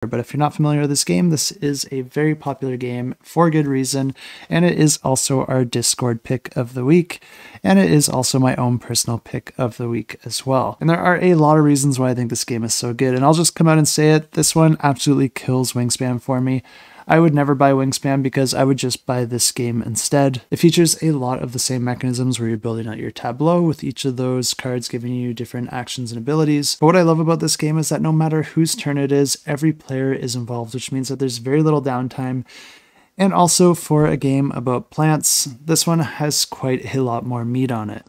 But if you're not familiar with this game, this is a very popular game for good reason, and it is also our Discord pick of the week, and it is also my own personal pick of the week as well. And there are a lot of reasons why I think this game is so good, and I'll just come out and say it, this one absolutely kills Wingspan for me. I would never buy Wingspan because I would just buy this game instead. It features a lot of the same mechanisms where you're building out your tableau with each of those cards giving you different actions and abilities. But what I love about this game is that no matter whose turn it is, every player is involved, which means that there's very little downtime. And also for a game about plants, this one has quite a lot more meat on it.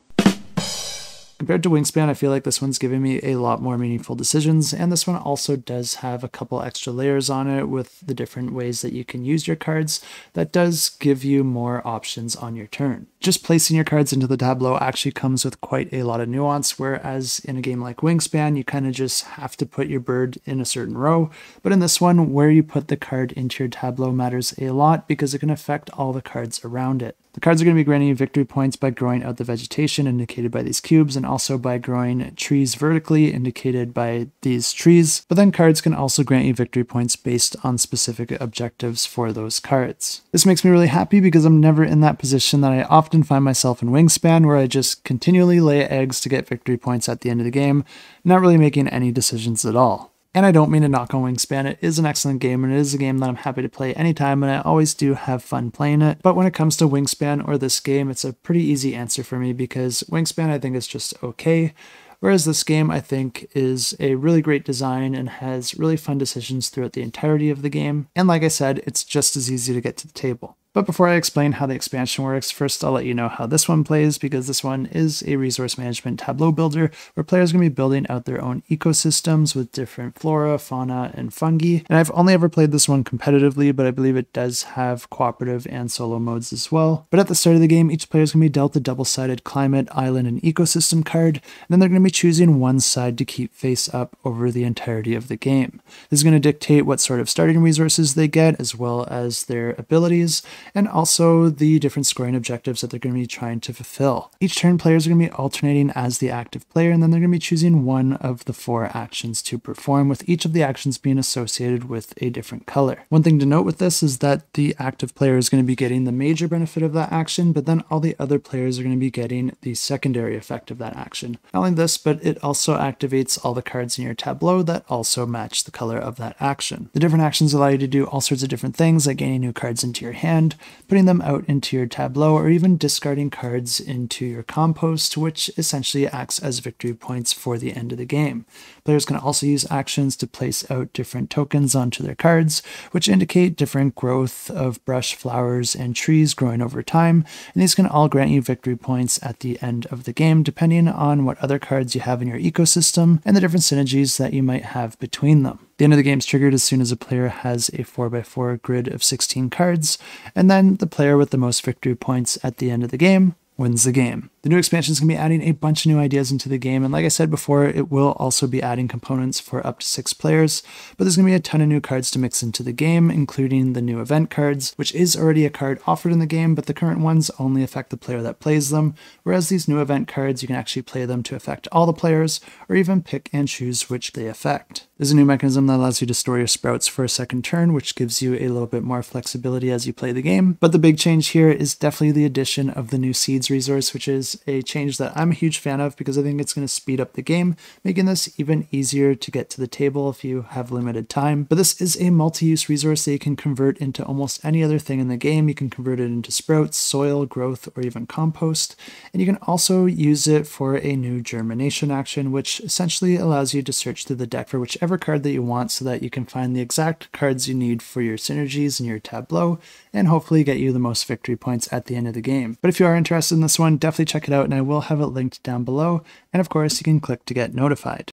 Compared to Wingspan, I feel like this one's giving me a lot more meaningful decisions, and this one also does have a couple extra layers on it with the different ways that you can use your cards that does give you more options on your turn. Just placing your cards into the tableau actually comes with quite a lot of nuance, whereas in a game like Wingspan, you kind of just have to put your bird in a certain row, but in this one, where you put the card into your tableau matters a lot because it can affect all the cards around it. The cards are going to be granting you victory points by growing out the vegetation indicated by these cubes and also by growing trees vertically indicated by these trees. But then cards can also grant you victory points based on specific objectives for those cards. This makes me really happy because I'm never in that position that I often find myself in Wingspan where I just continually lay eggs to get victory points at the end of the game, not really making any decisions at all. And I don't mean to knock on Wingspan, it is an excellent game and it is a game that I'm happy to play anytime and I always do have fun playing it. But when it comes to Wingspan or this game, it's a pretty easy answer for me because Wingspan I think is just okay, whereas this game I think is a really great design and has really fun decisions throughout the entirety of the game. And like I said, it's just as easy to get to the table. But before I explain how the expansion works, first I'll let you know how this one plays because this one is a resource management tableau builder where players are going to be building out their own ecosystems with different flora, fauna, and fungi. And I've only ever played this one competitively, but I believe it does have cooperative and solo modes as well. But at the start of the game, each player is going to be dealt a double-sided climate, island, and ecosystem card, and then they're going to be choosing one side to keep face up over the entirety of the game. This is going to dictate what sort of starting resources they get, as well as their abilities, and also the different scoring objectives that they're going to be trying to fulfill. Each turn, players are going to be alternating as the active player, and then they're going to be choosing one of the 4 actions to perform, with each of the actions being associated with a different color. One thing to note with this is that the active player is going to be getting the major benefit of that action, but then all the other players are going to be getting the secondary effect of that action. Not only this, but it also activates all the cards in your tableau that also match the color of that action. The different actions allow you to do all sorts of different things, like gaining new cards into your hand, putting them out into your tableau, or even discarding cards into your compost, which essentially acts as victory points for the end of the game. Players can also use actions to place out different tokens onto their cards, which indicate different growth of brush, flowers, and trees growing over time, and these can all grant you victory points at the end of the game, depending on what other cards you have in your ecosystem and the different synergies that you might have between them. The end of the game is triggered as soon as a player has a 4x4 grid of 16 cards, and then the player with the most victory points at the end of the game wins the game. The new expansion is going to be adding a bunch of new ideas into the game, and like I said before, it will also be adding components for up to 6 players, but there's going to be a ton of new cards to mix into the game, including the new event cards, which is already a card offered in the game, but the current ones only affect the player that plays them, whereas these new event cards, you can actually play them to affect all the players, or even pick and choose which they affect. There's a new mechanism that allows you to store your sprouts for a second turn, which gives you a little bit more flexibility as you play the game, but the big change here is definitely the addition of the new seeds resource, which is a change that I'm a huge fan of because I think it's going to speed up the game, making this even easier to get to the table if you have limited time. But this is a multi-use resource that you can convert into almost any other thing in the game. You can convert it into sprouts, soil, growth, or even compost. And you can also use it for a new germination action, which essentially allows you to search through the deck for whichever card that you want so that you can find the exact cards you need for your synergies in your tableau and hopefully get you the most victory points at the end of the game. But if you are interested in this one, definitely check it out, and I will have it linked down below, and of course you can click to get notified.